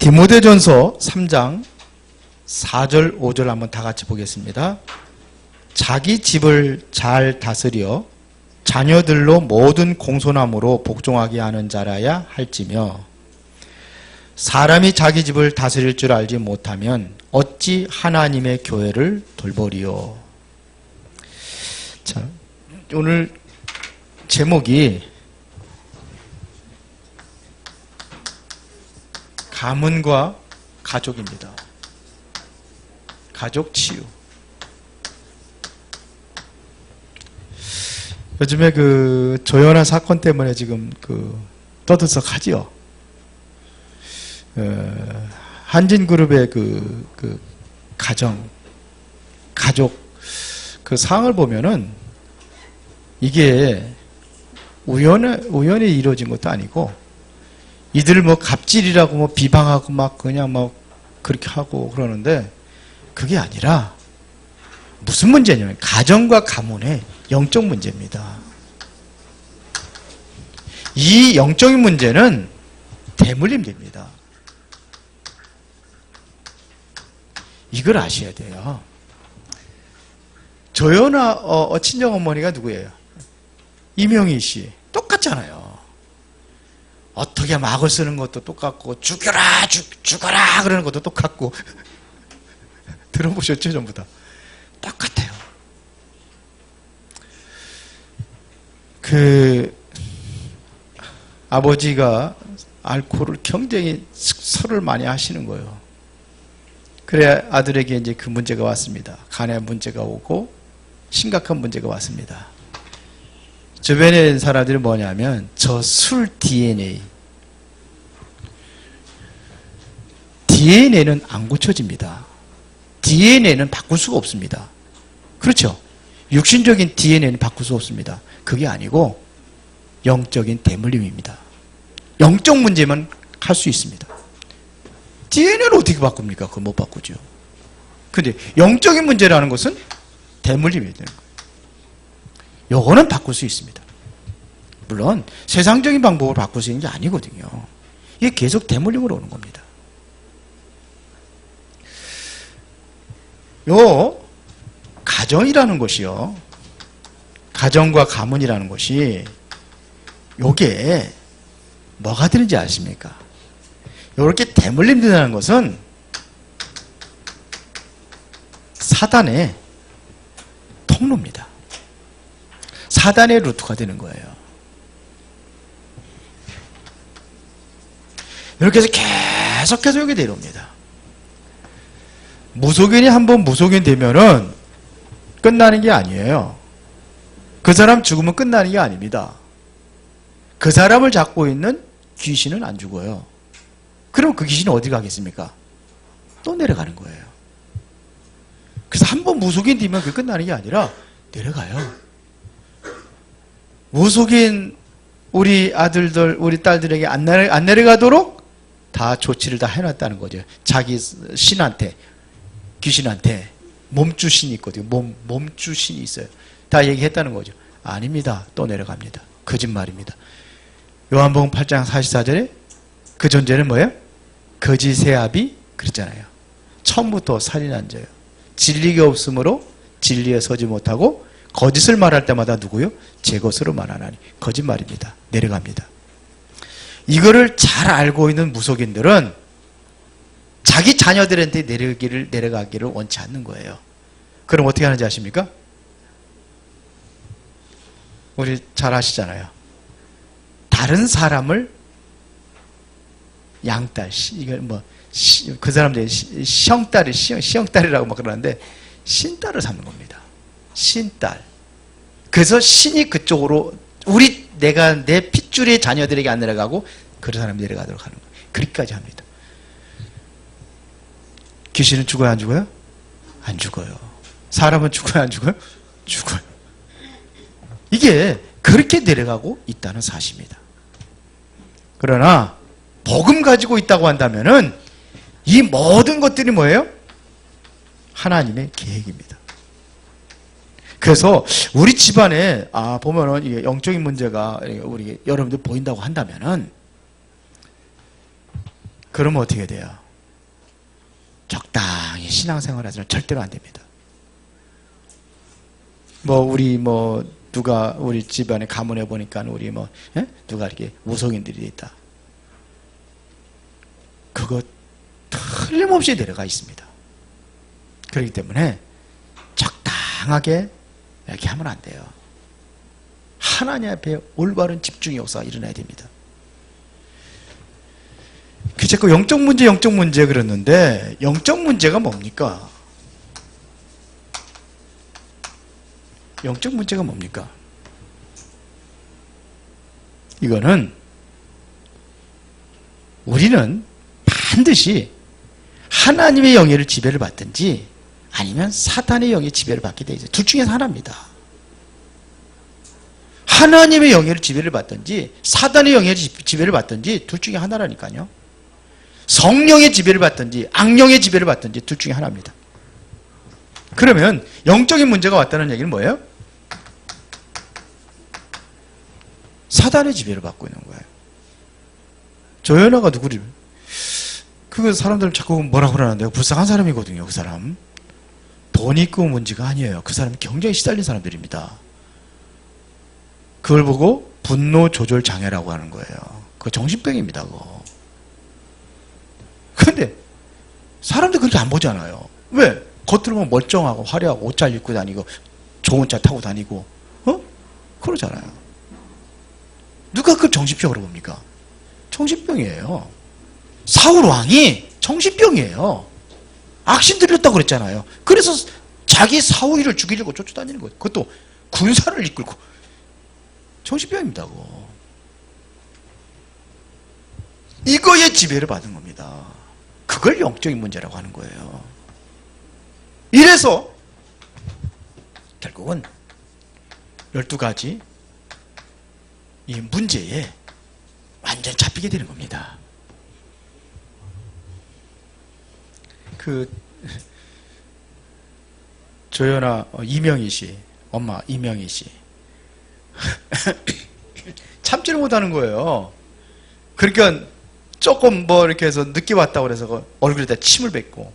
디모데전서 3장 4절 5절 한번 다 같이 보겠습니다. 자기 집을 잘 다스려 자녀들로 모든 공손함으로 복종하게 하는 자라야 할지며 사람이 자기 집을 다스릴 줄 알지 못하면 어찌 하나님의 교회를 돌보리요. 자, 오늘 제목이 가문과 가족입니다. 가족 치유. 요즘에 그 조연아 사건 때문에 지금 떠들썩하지요. 한진그룹의 그 가족 그 상황을 보면은 이게 우연히 이루어진 것도 아니고 이들 뭐 갑질이라고 뭐 비방하고 막 그냥 뭐 그렇게 하고 그러는데 그게 아니라 무슨 문제냐면 가정과 가문의 영적 문제입니다. 이 영적인 문제는 대물림됩니다. 이걸 아셔야 돼요. 조연아 친정어머니가 누구예요? 이명희 씨. 똑같잖아요. 어떻게 막을 쓰는 것도 똑같고 죽여라 죽어라 그러는 것도 똑같고 들어보셨죠? 전부 다 똑같아요. 아버지가 알코올을 굉장히 숙소를 많이 하시는 거예요. 그래야 아들에게 이제 그 문제가 왔습니다. 간에 문제가 오고 심각한 문제가 왔습니다. 주변에 있는 사람들이 뭐냐면 저 술 DNA는 안 고쳐집니다. DNA는 바꿀 수가 없습니다. 그렇죠? 육신적인 DNA는 바꿀 수 없습니다. 그게 아니고 영적인 대물림입니다. 영적 문제만 할 수 있습니다. DNA는 어떻게 바꿉니까? 그걸 못 바꾸죠. 근데 영적인 문제라는 것은 대물림이 되는 거예요. 요거는 바꿀 수 있습니다. 물론 세상적인 방법으로 바꿀 수 있는 게 아니거든요. 이게 계속 대물림으로 오는 겁니다. 요 가정이라는 것이요, 가정과 가문이라는 것이 요게 뭐가 되는지 아십니까? 요렇게 대물림된다는 것은 사단의 통로입니다. 사단의 루트가 되는 거예요. 이렇게 해서 계속해서 여기 내려옵니다. 무속인이 한번 무속인 되면은 끝나는 게 아니에요. 그 사람 죽으면 끝나는 게 아닙니다. 그 사람을 잡고 있는 귀신은 안 죽어요. 그럼 그 귀신은 어디 가겠습니까? 또 내려가는 거예요. 그래서 한번 무속인 되면 그게 끝나는 게 아니라 내려가요. 무속인 우리 아들들, 우리 딸들에게 안 내려가도록 다 조치를 다 해놨다는 거죠. 자기 신한테, 귀신한테 몸주신이 있거든요. 몸주신이 있어요. 다 얘기했다는 거죠. 아닙니다. 또 내려갑니다. 거짓말입니다. 요한복음 8장 44절에 그 존재는 뭐예요? 거짓의 아비 그랬잖아요. 처음부터 살인한 자예요. 진리가 없으므로 진리에 서지 못하고 거짓을 말할 때마다 누구요? 제 것으로 말하나니. 거짓말입니다. 내려갑니다. 이거를 잘 알고 있는 무속인들은 자기 자녀들한테 내려가기를 원치 않는 거예요. 그럼 어떻게 하는지 아십니까? 우리 잘 아시잖아요. 다른 사람을 양딸, 이걸 그 사람들이 시형딸이라고 막 그러는데 신딸을 삼는 겁니다. 신딸. 그래서 신이 그쪽으로 내 핏줄의 자녀들에게 안 내려가고 그런 사람이 내려가도록 하는 거예요. 그렇게까지 합니다. 귀신은 죽어요, 안 죽어요? 안 죽어요. 사람은 죽어요, 안 죽어요? 죽어요. 이게 그렇게 내려가고 있다는 사실입니다. 그러나 복음 가지고 있다고 한다면은 이 모든 것들이 뭐예요? 하나님의 계획입니다. 그래서 우리 집안에 보면은 이게 영적인 문제가 우리 여러분들 보인다고 한다면은 그러면 어떻게 돼요? 적당히 신앙생활 해서는 절대로 안 됩니다. 누가 우리 집안에 가문에 보니까 누가 이렇게 무속인들이 있다. 그거 틀림없이 내려가 있습니다. 그렇기 때문에 적당하게 이렇게 하면 안 돼요. 하나님 앞에 올바른 집중의 역사가 일어나야 됩니다. 그 자꾸 영적 문제 그랬는데 영적 문제가 뭡니까? 영적 문제가 뭡니까? 이거는 우리는 반드시 하나님의 영예를 지배를 받든지 아니면 사탄의 영의 지배를 받게 돼 있어요. 둘 중에서 하나입니다. 하나님의 영예를 지배를 받든지 사탄의 영의 지배를 받든지 둘 중에 하나라니까요. 성령의 지배를 받든지 악령의 지배를 받든지 둘 중에 하나입니다. 그러면 영적인 문제가 왔다는 얘기는 뭐예요? 사단의 지배를 받고 있는 거예요. 조연아가 누구를? 그 사람들 자꾸 뭐라 그러는데요. 불쌍한 사람이거든요. 그 사람. 돈 있고 문제가 아니에요. 그 사람이 굉장히 시달린 사람들입니다. 그걸 보고 분노 조절 장애라고 하는 거예요. 그거 정신병입니다. 그거. 근데 사람들 그렇게 안 보잖아요. 왜? 겉으로 보면 멀쩡하고 화려하고 옷 잘 입고 다니고 좋은 차 타고 다니고 그러잖아요. 누가 그걸 정신병으로 봅니까? 정신병이에요. 사울 왕이 정신병이에요. 악신 들렸다고 그랬잖아요. 그래서 자기 사울이를 죽이려고 쫓아다니는 거예요. 그것도 군사를 이끌고. 정신병입니다. 그거. 이거에 지배를 받은 겁니다. 그걸 영적인 문제라고 하는 거예요. 이래서 결국은 12가지 이 문제에 완전 잡히게 되는 겁니다. 조연아 이명희 씨, 엄마 이명희 씨 참지를 못하는 거예요. 그러니까 조금 이렇게 해서 늦게 왔다고 그래서 얼굴에다 침을 뱉고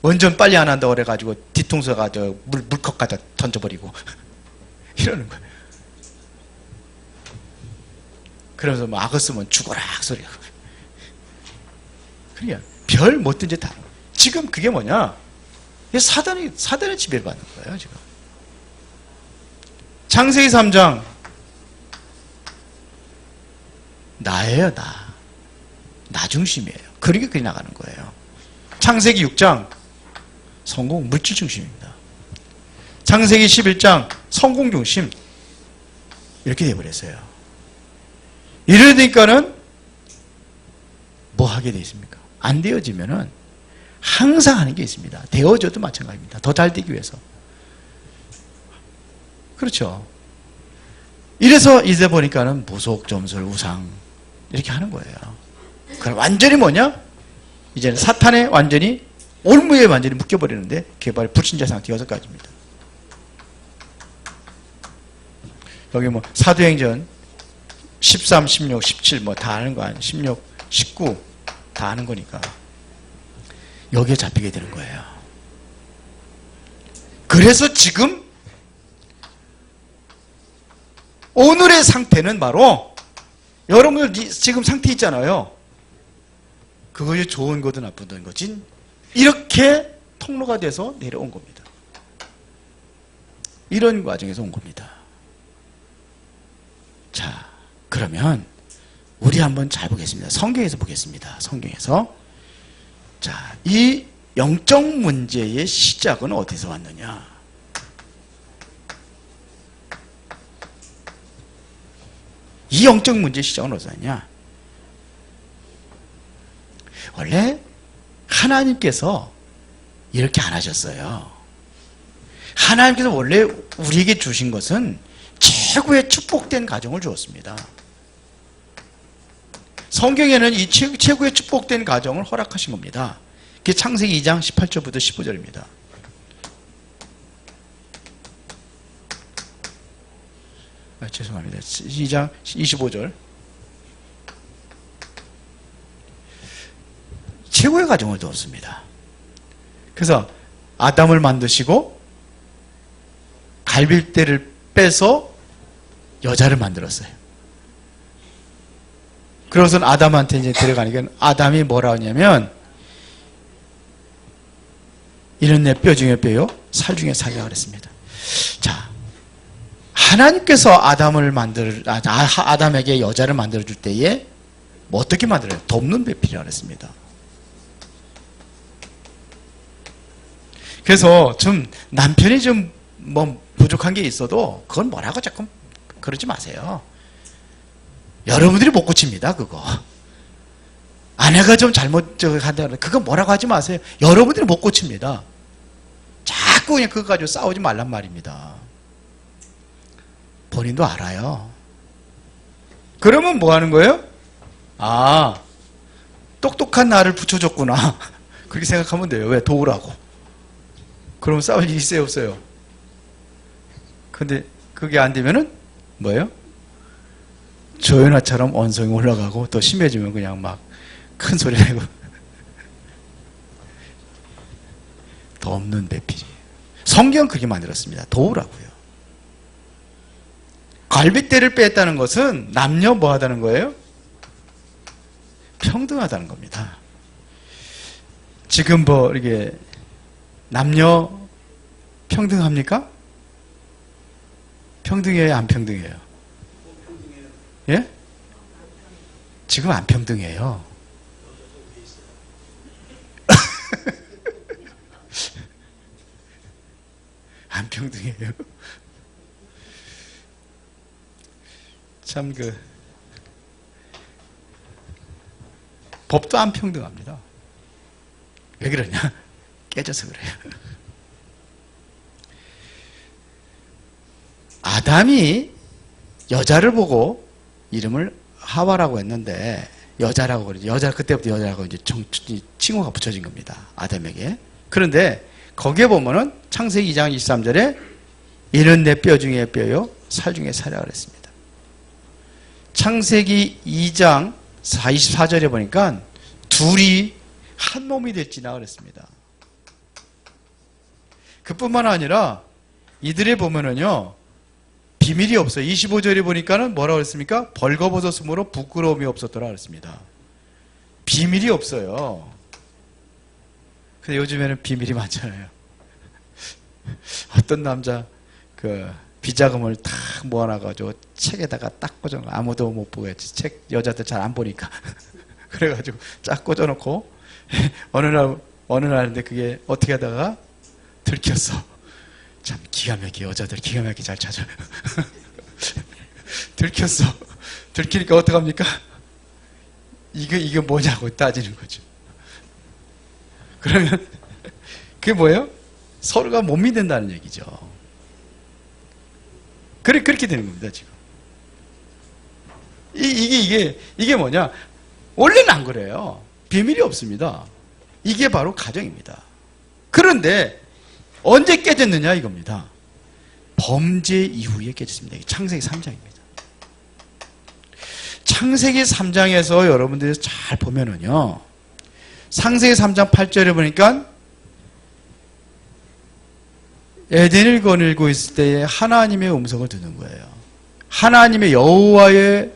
운전 빨리 안 한다고 그래가지고 뒤통수가 물컵 갖다 던져버리고 이러는 거예요. 그러면서 악었으면 죽어라 소리가. 그러니까 별 뭐든지 다. 지금 그게 뭐냐? 사단의 지배를 받는 거예요. 지금. 창세기 3장 나예요. 나 중심이에요. 그렇게 그리 나가는 거예요. 창세기 6장 성공 물질 중심입니다. 창세기 11장 성공 중심 이렇게 돼버렸어요. 이러니까는 뭐 하게 돼 있습니까? 안 되어지면은 항상 하는 게 있습니다. 되어져도 마찬가지입니다. 더 잘 되기 위해서. 그렇죠. 이래서 이제 보니까는 무속, 점술, 우상 이렇게 하는 거예요. 그럼 완전히 뭐냐? 이제는 사탄에 완전히 올무에 완전히 묶여버리는데 개발 불신자 상태 6가지입니다. 여기 사도행전 13, 16, 17 다 아는 거 아니에요. 16, 19 다 아는 거니까 여기에 잡히게 되는 거예요. 그래서 지금 오늘의 상태는 바로 여러분들 지금 상태 있잖아요. 그것이 좋은 거든 나쁘든 거진 이렇게 통로가 돼서 내려온 겁니다. 이런 과정에서 온 겁니다. 자, 그러면 우리 한번 잘 보겠습니다. 성경에서 보겠습니다. 성경에서. 자, 이 영적 문제의 시작은 어디서 왔느냐? 이 영적 문제의 시작은 어디서 왔냐? 원래 하나님께서 이렇게 안 하셨어요. 하나님께서 원래 우리에게 주신 것은 최고의 축복된 가정을 주었습니다. 성경에는 이 최고의 축복된 가정을 허락하신 겁니다. 그게 창세기 2장 18절부터 15절입니다. 죄송합니다. 2장 25절. 최고의 가정을 두었습니다. 그래서 아담을 만드시고 갈빗대를 빼서 여자를 만들었어요. 그러고선 아담한테 이제 데려가니까 아담이 뭐라 하냐면 이는 내 뼈 중에 뼈요 살 중에 살이라 그랬습니다. 자, 하나님께서 아담에게 여자를 만들어줄 때에 뭐 어떻게 만들어요? 돕는 배필이라 그랬습니다. 그래서 좀 남편이 좀 뭐 부족한 게 있어도 그건 뭐라고 자꾸 그러지 마세요. 여러분들이 못 고칩니다. 그거 아내가 좀 잘못한다 그거 뭐라고 하지 마세요. 여러분들이 못 고칩니다. 자꾸 그냥 그거 가지고 싸우지 말란 말입니다. 본인도 알아요. 그러면 뭐 하는 거예요? 아, 똑똑한 나를 붙여줬구나. 그렇게 생각하면 돼요. 왜? 도우라고. 그러면 싸울 일이 있어요, 없어요? 근데 그게 안 되면은 뭐예요? 조연아처럼 언성이 올라가고 또 심해지면 그냥 막 큰 소리 내고 돕는 배필이에요. 성경 그렇게 만들었습니다. 도우라고요. 갈빗대를 뺐다는 것은 남녀 뭐 하다는 거예요? 평등하다는 겁니다. 지금 뭐 이렇게 남녀 평등합니까? 평등해요, 안 평등해요? 예? 지금 안 평등해요. 안 평등해요. 참 법도 안 평등합니다. 왜 그러냐? 깨져서 그래요. 아담이 여자를 보고 이름을 하와라고 했는데 여자라고 그러죠. 그때부터 여자라고 이제 칭호가 붙여진 겁니다. 아담에게. 그런데 거기에 보면은 창세기 2장 23절에 이는 내 뼈 중에 뼈요 살 중에 살이라 그랬습니다. 창세기 2장 24절에 보니까 둘이 한 몸이 됐지나 그랬습니다. 그뿐만 아니라 이들에 보면은요 비밀이 없어요. 25절에 보니까는 뭐라고 그랬습니까? 벌거벗었으므로 부끄러움이 없었더라 그랬습니다. 비밀이 없어요. 근데 요즘에는 비밀이 많잖아요. 어떤 남자 비자금을 탁 모아놔가지고 책에다가 딱 꽂아놓고 아무도 못 보게 했지. 책 여자들 잘 안 보니까 그래가지고 쫙 꽂아놓고 어느 날인데 그게 어떻게 하다가 들켰어. 참 기가 막히게 여자들 기가 막히게 잘 찾아요. 들켰어. 들키니까 어떡합니까? 이게 뭐냐고 따지는 거죠. 그러면 그게 뭐예요? 서로가 못 믿는다는 얘기죠. 그렇게 되는 겁니다, 지금. 이게 뭐냐? 원래는 안 그래요. 비밀이 없습니다. 이게 바로 가정입니다. 그런데 언제 깨졌느냐 이겁니다. 범죄 이후에 깨졌습니다. 창세기 3장입니다. 창세기 3장에서 여러분들이 잘 보면은요. 창세기 3장 8절에 보니까 에덴을 거닐고 있을 때에 하나님의 음성을 듣는 거예요. 하나님의 여호와의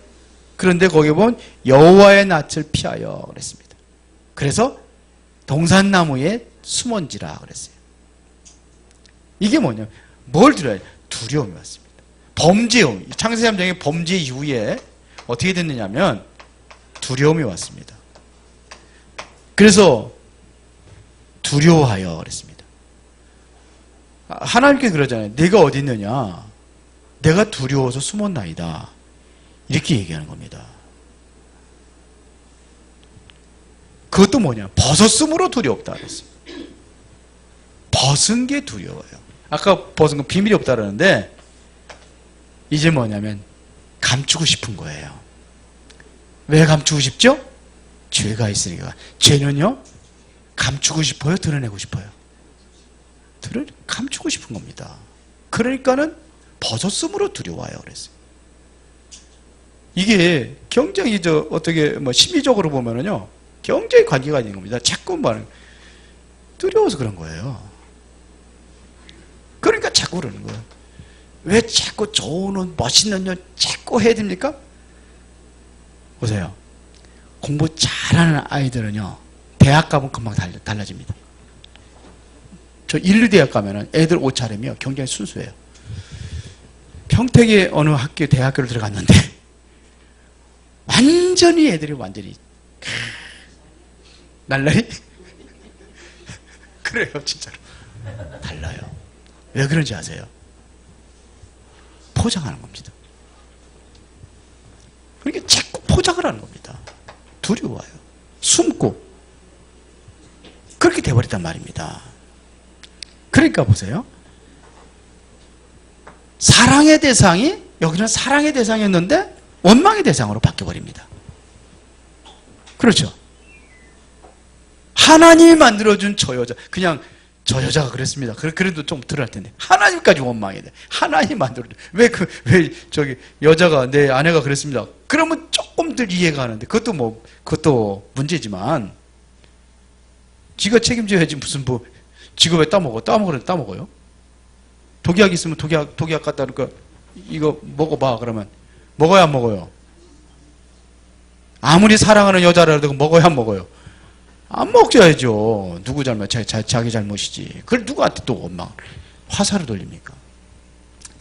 그런데 거기에 보면 여호와의 낯을 피하여 그랬습니다. 그래서 동산나무에 숨은지라 그랬어요. 이게 뭐냐? 뭘 들어야 두려움이 왔습니다. 범죄요. 창세기 3장의 범죄 이후에 어떻게 됐느냐면 두려움이 왔습니다. 그래서 두려워하여 그랬습니다. 하나님께 그러잖아요. 내가 어디 있느냐? 내가 두려워서 숨었나이다. 이렇게 얘기하는 겁니다. 그것도 뭐냐? 벗었으므로 두렵다 그랬어요. 벗은 게 두려워요. 아까 벗은 건 비밀이 없다 그러는데 이제 뭐냐면 감추고 싶은 거예요. 왜 감추고 싶죠? 죄가 있으니까. 죄는요? 감추고 싶어요? 드러내고 싶어요? 감추고 싶은 겁니다. 그러니까는 벗었으므로 두려워요 그랬어요. 이게 굉장히 어떻게 심리적으로 보면은요 경제의 관계가 있는 겁니다. 자꾸 말은 두려워서 그런 거예요. 그러니까 자꾸 그러는 거예요. 왜 자꾸 좋은 옷, 멋있는 옷 자꾸 해야 됩니까? 보세요. 공부 잘하는 아이들은요, 대학 가면 금방 달라집니다. 저 인류대학 가면은 애들 옷차림이요, 굉장히 순수해요. 평택의 어느 학교, 대학교를 들어갔는데, 완전히 애들이 완전히, 날라리? 그래요, 진짜로. 달라요. 왜 그런지 아세요? 포장하는 겁니다. 그러니까 자꾸 포장을 하는 겁니다. 두려워요. 숨고. 그렇게 돼버렸단 말입니다. 그러니까 보세요. 사랑의 대상이, 여기는 사랑의 대상이었는데 원망의 대상으로 바뀌어버립니다. 그렇죠. 하나님이 만들어준 저 여자, 그냥 저 여자가 그랬습니다. 그래도 좀 덜할 텐데. 하나님까지 원망해야 돼. 하나님 만들어준. 왜 저기 여자가, 내 아내가 그랬습니다. 그러면 조금 덜 이해가 가는데, 그것도 문제지만, 지가 책임져야지 무슨 지가 왜 따먹어요? 독약 있으면 독약 갖다 놓으니까, 이거 먹어봐. 그러면, 먹어야 안 먹어요? 아무리 사랑하는 여자라도 먹어야 안 먹어요? 안 먹어야죠. 누구 잘못, 자기 잘못이지. 그걸 누구한테 또 원망, 화살을 돌립니까?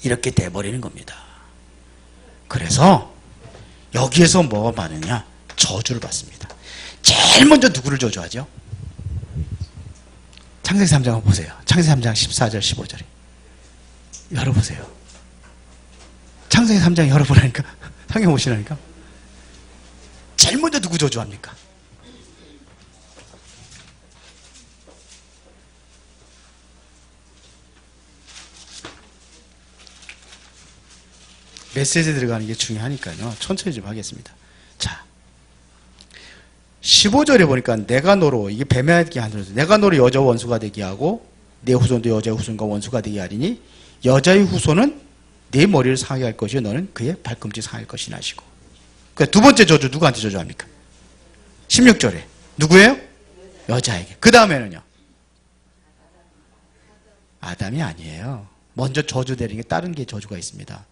이렇게 돼버리는 겁니다. 그래서 여기에서 뭐가 받느냐? 저주를 받습니다. 제일 먼저 누구를 저주하죠? 창세기 3장 한번 보세요. 창세기 3장 14절 15절에 열어보세요. 창세기 3장 열어보라니까. 성경 보시라니까. 제일 먼저 누구 저주합니까? 메시지 들어가는 게 중요하니까요. 천천히 좀 하겠습니다. 자, 15절에 보니까 내가 너로, 이게 뱀에게 한 소리, 내가 너로 여자 원수가 되게 하고 내 후손도 여자의 후손과 원수가 되게 하리니 여자의 후손은 내 머리를 상하게 할 것이요 너는 그의 발꿈치 상할 것이나 하시고. 그러니까 두 번째 저주 누구한테 저주합니까? 16절에 누구예요? 여자에게. 그 다음에는요? 아담이 아니에요. 먼저 저주 내리는 게 다른 게 저주가 있습니다.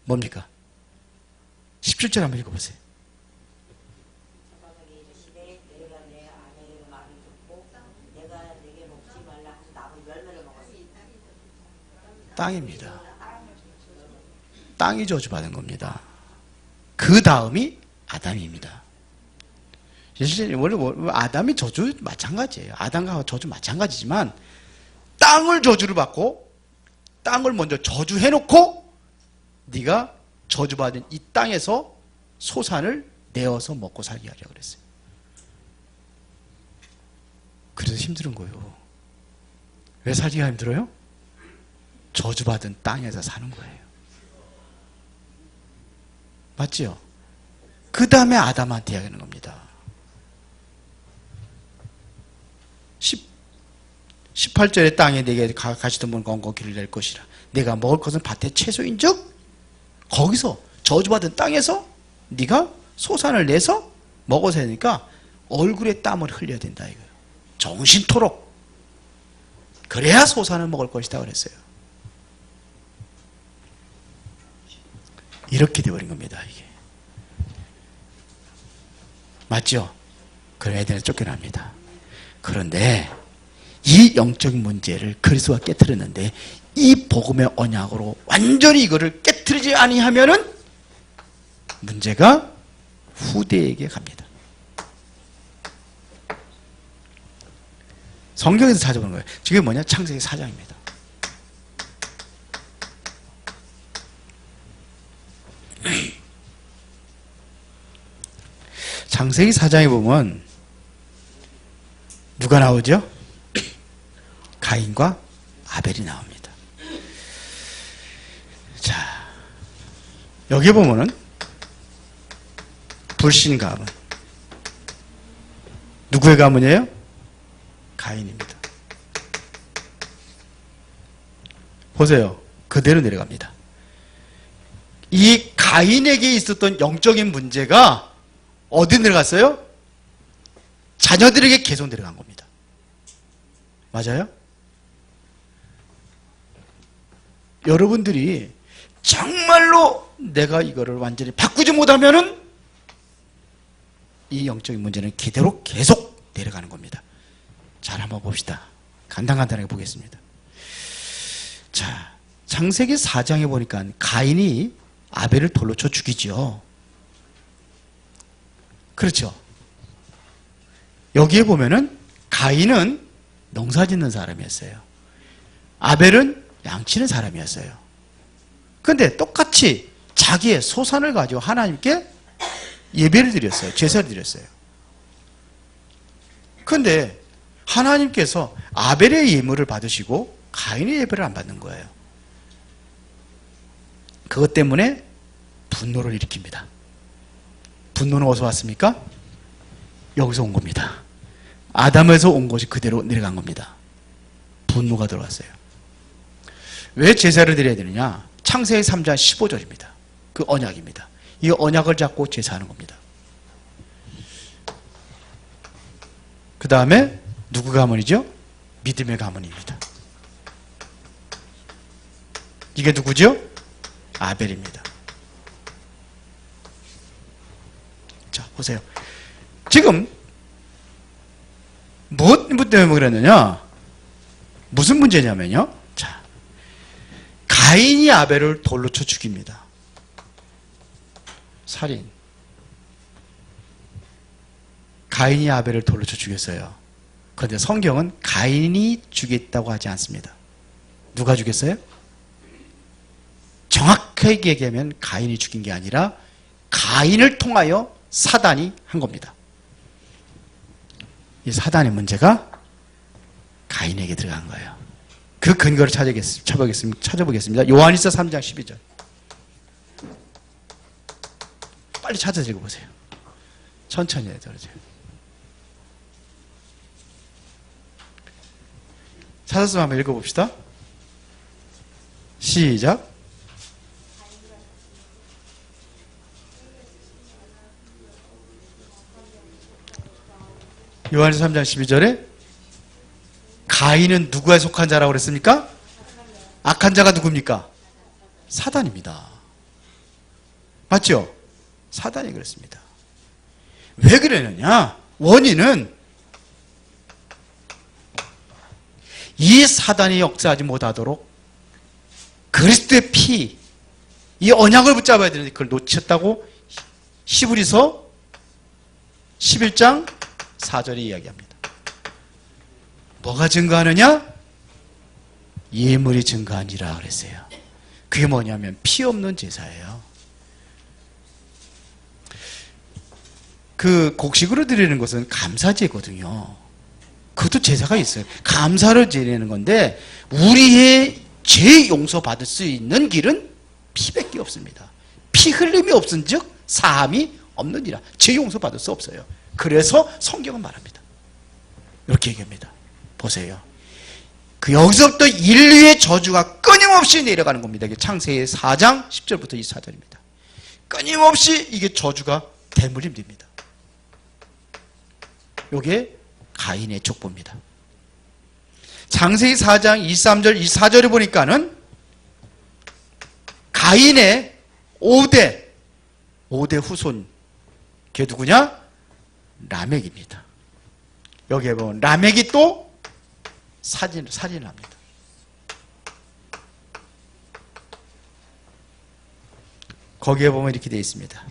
뭡니까? 17절 한번 읽어보세요. 땅입니다. 땅이 저주받은 겁니다. 그 다음이 아담입니다. 사실 원래 아담이 저주 마찬가지예요. 아담과 저주 마찬가지지만 땅을 저주를 받고 땅을 먼저 저주해놓고 네가 저주받은 이 땅에서 소산을 내어서 먹고 살게 하려고 그랬어요. 그래서 힘든 거예요. 왜 살기가 힘들어요? 저주받은 땅에서 사는 거예요. 맞지요? 그 다음에 아담한테 이야기하는 겁니다. 18절에 땅에 내게 가시던 문 건고 길을 낼 것이라. 내가 먹을 것은 밭의 채소인즉 거기서 저주받은 땅에서 네가 소산을 내서 먹어서 하니까 얼굴에 땀을 흘려야 된다 이거예요. 정신토록. 그래야 소산을 먹을 것이다 그랬어요. 이렇게 되어버린 겁니다. 이게 맞죠? 그럼 애들은 쫓겨납니다. 그런데 이 영적인 문제를 그리스도가 깨트렸는데 이 복음의 언약으로 완전히 이거를 깨트리지 아니하면은 문제가 후대에게 갑니다. 성경에서 찾아보는 거예요. 지금 뭐냐? 창세기 4장입니다. 창세기 4장에 보면 누가 나오죠? 가인과 아벨이 나옵니다. 자, 여기 보면은 불신 가문. 누구의 가문이에요? 가인입니다. 보세요. 그대로 내려갑니다. 이 가인에게 있었던 영적인 문제가 어디 내려갔어요? 자녀들에게 계속 내려간 겁니다. 맞아요? 여러분들이 정말로 내가 이거를 완전히 바꾸지 못하면은 이 영적인 문제는 그대로 계속 내려가는 겁니다. 잘 한번 봅시다. 간단하게 보겠습니다. 자, 창세기 4장에 보니까 가인이 아벨을 돌로 쳐 죽이죠. 그렇죠. 여기에 보면은 가인은 농사 짓는 사람이었어요. 아벨은 양치는 사람이었어요. 그런데 똑같이 자기의 소산을 가지고 하나님께 예배를 드렸어요. 제사를 드렸어요. 그런데 하나님께서 아벨의 예물을 받으시고 가인의 예배를 안 받는 거예요. 그것 때문에 분노를 일으킵니다. 분노는 어디서 왔습니까? 여기서 온 겁니다. 아담에서 온 것이 그대로 내려간 겁니다. 분노가 들어왔어요. 왜 제사를 드려야 되느냐? 창세기 3장 15절입니다. 그 언약입니다. 이 언약을 잡고 제사하는 겁니다. 그 다음에 누구 가문이죠? 믿음의 가문입니다. 이게 누구죠? 아벨입니다. 자, 보세요. 지금 무엇 때문에 그랬느냐? 무슨 문제냐면요. 자, 가인이 아벨을 돌로 쳐 죽입니다. 살인. 가인이 아벨을 돌로 쳐 죽였어요. 그런데 성경은 가인이 죽였다고 하지 않습니다. 누가 죽였어요? 정확하게 얘기하면 가인이 죽인 게 아니라 가인을 통하여 사단이 한 겁니다. 이 사단의 문제가 가인에게 들어간 거예요. 그 근거를 찾아보겠습니다. 요한일서 3장 12절. 빨리 찾아서 읽어보세요. 천천히 해야 되죠. 찾았으면 한번 읽어봅시다. 시작. 요한일서 3장 12절에 가인은 누구에 속한 자라고 그랬습니까? 악한 자가 누굽니까? 사단입니다. 맞죠? 사단이 그랬습니다. 왜 그러느냐? 원인은 이 사단이 역사하지 못하도록 그리스도의 피, 이 언약을 붙잡아야 되는데 그걸 놓쳤다고 히브리서 11장 4절에 이야기합니다. 뭐가 증거하느냐? 예물이 증거하니라 그랬어요. 그게 뭐냐면 피 없는 제사예요. 그 곡식으로 드리는 것은 감사제거든요. 그것도 제사가 있어요. 감사를 드리는 건데 우리의 죄 용서받을 수 있는 길은 피밖에 없습니다. 피 흘림이 없은즉 사함이 없느니라. 죄 용서받을 수 없어요. 그래서 성경은 말합니다. 이렇게 얘기합니다. 보세요. 그 여기서부터 인류의 저주가 끊임없이 내려가는 겁니다. 이게 창세기 4장 10절부터 24절입니다. 끊임없이 이게 저주가 대물림됩니다. 이게 가인의 족보입니다. 창세기 4장 23절 24절에 보니까는 가인의 5대 후손, 그게 누구냐? 라멕입니다. 여기에 보면 라멕이 또 살인을 합니다. 거기에 보면 이렇게 되어 있습니다.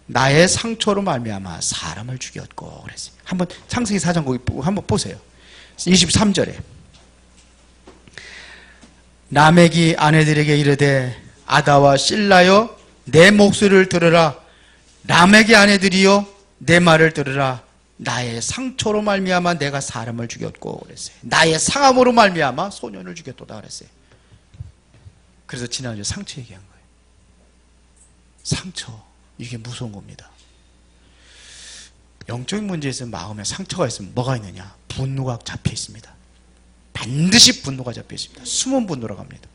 나의 상처로 말미암아 사람을 죽였고 그랬어요. 한번 창세기 4장 거기 한번 보세요. 23절에 라멕이 아내들에게 이르되 아다와 실라여 내 목소리를 들으라. 라멕의 아내들이여 내 말을 들으라. 나의 상처로 말미암아 내가 사람을 죽였고 그랬어요. 나의 상함으로 말미암아 소년을 죽였도다 그랬어요. 그래서 지난주에 상처 얘기한 거예요. 상처, 이게 무서운 겁니다. 영적인 문제에서 마음에 상처가 있으면 뭐가 있느냐? 분노가 잡혀 있습니다. 반드시 분노가 잡혀 있습니다. 숨은 분노라고 합니다.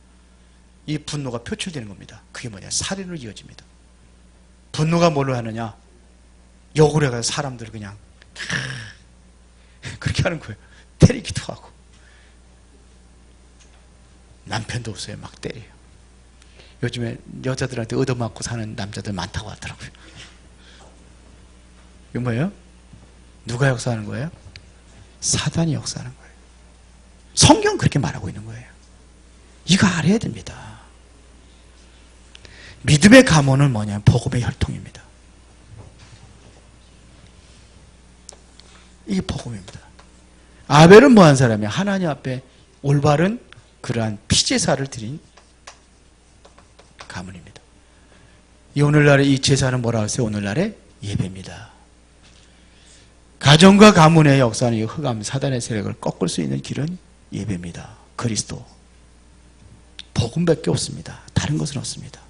이 분노가 표출되는 겁니다. 그게 뭐냐? 살인으로 이어집니다. 분노가 뭘로 하느냐? 욕을 해가지고 사람들을 그냥 그렇게 하는 거예요. 때리기도 하고. 남편도 없어요. 막 때려요. 요즘에 여자들한테 얻어맞고 사는 남자들 많다고 하더라고요. 이거 뭐예요? 누가 역사하는 거예요? 사단이 역사하는 거예요. 성경 그렇게 말하고 있는 거예요. 이거 알아야 됩니다. 믿음의 가문은 뭐냐면 복음의 혈통입니다. 이게 복음입니다. 아벨은 뭐한 사람이야? 하나님 앞에 올바른 그러한 피제사를 드린 가문입니다. 이 오늘날의 이 제사는 뭐라고 했어요? 오늘날의 예배입니다. 가정과 가문의 역사는 이 흑암 사단의 세력을 꺾을 수 있는 길은 예배입니다. 그리스도. 복음밖에 없습니다. 다른 것은 없습니다.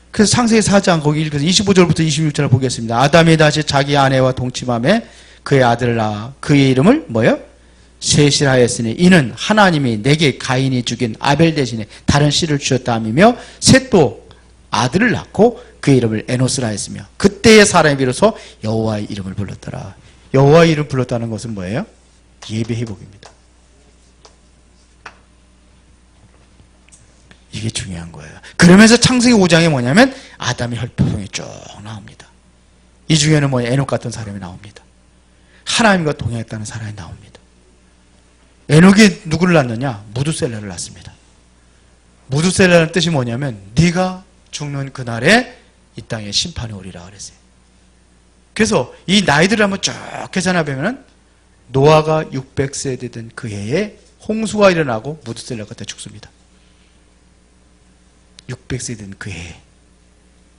그래서 창세기 4장 거기 읽어서 25절부터 26절을 보겠습니다. 아담이 다시 자기 아내와 동침함에 그의 아들을 낳아 그의 이름을 뭐예요? 셋이라 하였으니 이는 하나님이 내게 가인이 죽인 아벨 대신에 다른 씨를 주셨다 함이며 셋도 아들을 낳고 그의 이름을 에노스라 했으며 그때의 사람이 비로소 여호와의 이름을 불렀더라. 여호와의 이름을 불렀다는 것은 뭐예요? 예배 회복입니다. 이게 중요한 거예요. 그러면서 창세기 5장에 뭐냐면 아담의 혈통이 쭉 나옵니다. 이 중에는 뭐 에녹 같은 사람이 나옵니다. 하나님과 동행했다는 사람이 나옵니다. 에녹이 누구를 낳느냐? 무두셀라를 낳습니다. 무두셀라는 뜻이 뭐냐면 네가 죽는 그날에 이 땅에 심판이 오리라 그랬어요. 그래서 이 나이들을 한번 쭉 계산해 보면 노아가 600세대 된 그 해에 홍수가 일어나고 무두셀라가 그때 죽습니다. 600세 된 그 해.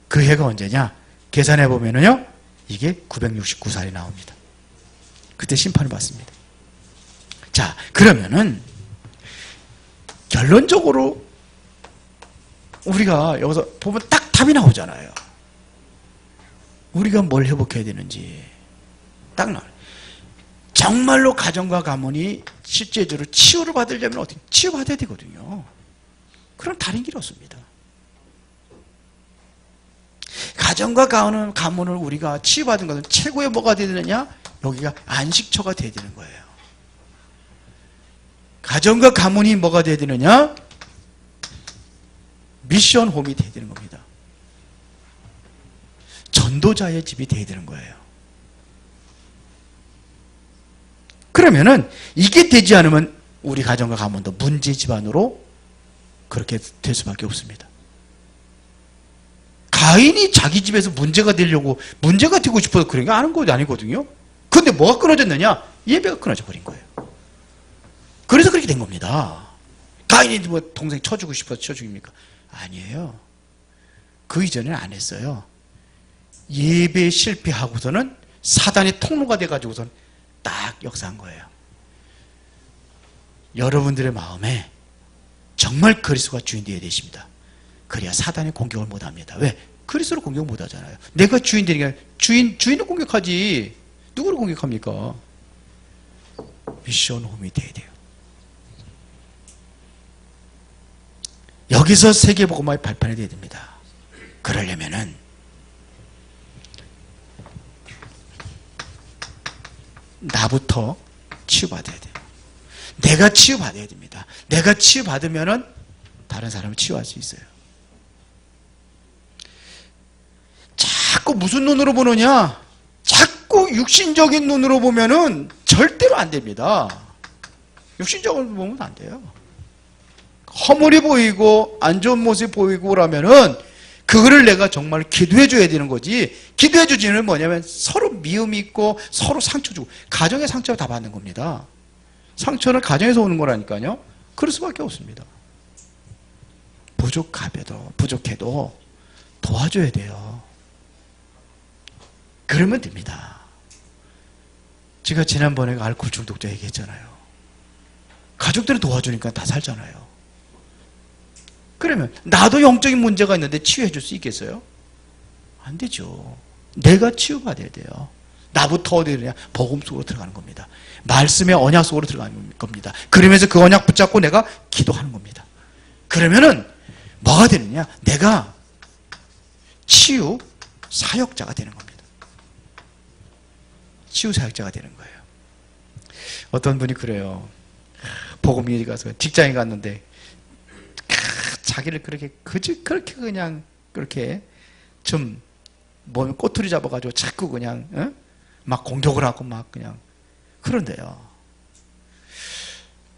그 해가 언제냐? 계산해 보면은요, 이게 969살이 나옵니다. 그때 심판을 받습니다. 자, 그러면은, 결론적으로, 우리가 여기서 보면 딱 답이 나오잖아요. 우리가 뭘 회복해야 되는지. 딱 나와요. 정말로 가정과 가문이 실제적으로 치유를 받으려면 어떻게? 치유받아야 되거든요. 그럼 다른 길이 없습니다. 가정과 가문을 우리가 치유받은 것은 최고의 뭐가 되야 되느냐? 여기가 안식처가 되어야 되는 거예요. 가정과 가문이 뭐가 되어야 되느냐? 미션 홈이 되어야 되는 겁니다. 전도자의 집이 되어야 되는 거예요. 그러면은 이게 되지 않으면 우리 가정과 가문도 문제 집안으로 그렇게 될 수밖에 없습니다. 가인이 자기 집에서 문제가 되려고 문제가 되고 싶어서 그런 게 아니거든요. 그런데 뭐가 끊어졌느냐? 예배가 끊어져 버린 거예요. 그래서 그렇게 된 겁니다. 가인이 뭐 동생 쳐주고 싶어서 쳐죽입니까? 아니에요. 그 이전에는 안 했어요. 예배 실패하고서는 사단의 통로가 돼가지고서는 딱 역사한 거예요. 여러분들의 마음에 정말 그리스도가 주인 되어야 되십니다. 그래야 사단이 공격을 못합니다. 왜? 그리스도를 공격 못하잖아요. 내가 주인 되니까 주인을 공격하지 누구를 공격합니까? 미션 홈이 돼야 돼요. 여기서 세계복음화의 발판이 돼야 됩니다. 그러려면은 나부터 치유받아야 돼요. 내가 치유받아야 됩니다. 내가 치유받으면은 다른 사람을 치유할 수 있어요. 자꾸 무슨 눈으로 보느냐? 자꾸 육신적인 눈으로 보면은 절대로 안 됩니다. 육신적으로 보면 안 돼요. 허물이 보이고 안 좋은 모습이 보이고 그러면은 그거를 내가 정말 기도해 줘야 되는 거지. 기도해 주지는 뭐냐면 서로 미움이 있고 서로 상처 주고 가정의 상처를 다 받는 겁니다. 상처는 가정에서 오는 거라니까요. 그럴 수밖에 없습니다. 부족해도 도와줘야 돼요. 그러면 됩니다. 제가 지난번에 알코올 중독자 얘기했잖아요. 가족들이 도와주니까 다 살잖아요. 그러면 나도 영적인 문제가 있는데 치유해 줄 수 있겠어요? 안 되죠. 내가 치유받아야 돼요. 나부터 어디 되냐? 복음 속으로 들어가는 겁니다. 말씀의 언약 속으로 들어가는 겁니다. 그러면서 그 언약 붙잡고 내가 기도하는 겁니다. 그러면은 뭐가 되느냐? 내가 치유 사역자가 되는 겁니다. 치유사역자가 되는 거예요. 어떤 분이 그래요. 복음이 가서 직장에 갔는데 자기를 그렇게 그냥 그렇게 좀 몸에 꼬투리 잡아가지고 자꾸 그냥 막 공격을 하고 막 그냥 그런데요.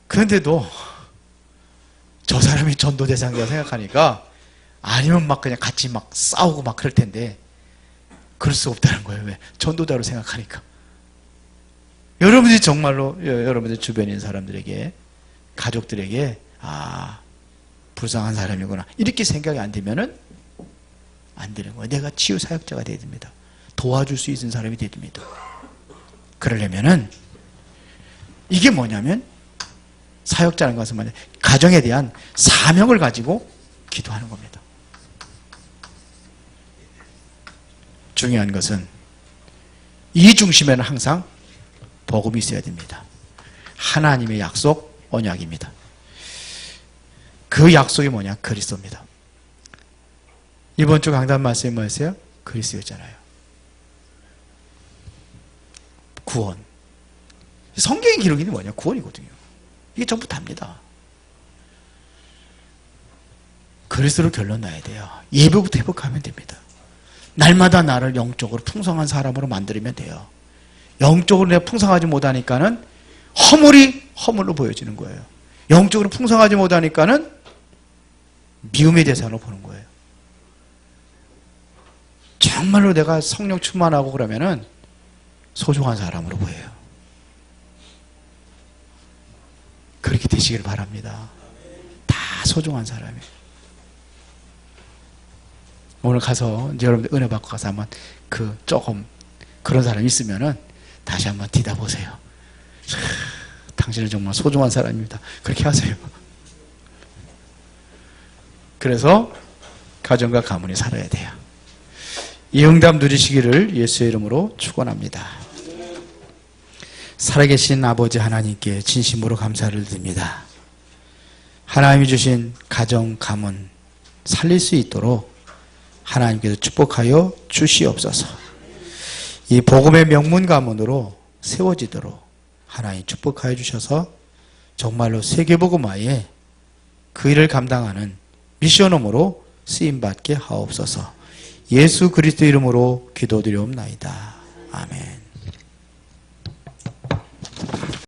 그런데도 저 사람이 전도 대상이라 생각하니까 아니면 막 그냥 같이 막 싸우고 막 그럴 텐데 그럴 수 없다는 거예요. 왜? 전도자로 생각하니까. 여러분들이 정말로 여러분들 주변에 있는 사람들에게 가족들에게 불쌍한 사람이구나 이렇게 생각이 안 되면은 안 되는 거예요. 내가 치유 사역자가 돼야 됩니다. 도와줄 수 있는 사람이 돼야 됩니다. 그러려면은 이게 뭐냐면 사역자라는 것은 뭐냐 가정에 대한 사명을 가지고 기도하는 겁니다. 중요한 것은 이 중심에는 항상 복음이 있어야 됩니다. 하나님의 약속, 언약입니다. 그 약속이 뭐냐? 그리스도입니다. 이번 주 강단 말씀이 뭐였어요? 그리스도였잖아요. 구원. 성경의 기록이 뭐냐? 구원이거든요. 이게 전부 답니다. 그리스도로 결론 나야 돼요. 예배부터 회복하면 됩니다. 날마다 나를 영적으로 풍성한 사람으로 만들면 돼요. 영적으로 내가 풍성하지 못하니까는 허물로 보여지는 거예요. 영적으로 풍성하지 못하니까는 미움의 대상으로 보는 거예요. 정말로 내가 성령 충만하고 그러면은 소중한 사람으로 보여요. 그렇게 되시길 바랍니다. 다 소중한 사람이에요. 오늘 가서 이제 여러분들 은혜 받고 가서 한번 조금 그런 사람이 있으면은 다시 한번 뒤다보세요. 당신은 정말 소중한 사람입니다. 그렇게 하세요. 그래서 가정과 가문이 살아야 돼요. 이 응답 누리시기를 예수의 이름으로 축원합니다. 살아계신 아버지 하나님께 진심으로 감사를 드립니다. 하나님이 주신 가정, 가문 살릴 수 있도록 하나님께서 축복하여 주시옵소서. 이 복음의 명문 가문으로 세워지도록 하나님 축복하여 주셔서 정말로 세계복음화에 그 일을 감당하는 미션홈으로 쓰임받게 하옵소서. 예수 그리스도 이름으로 기도드리옵나이다. 아멘.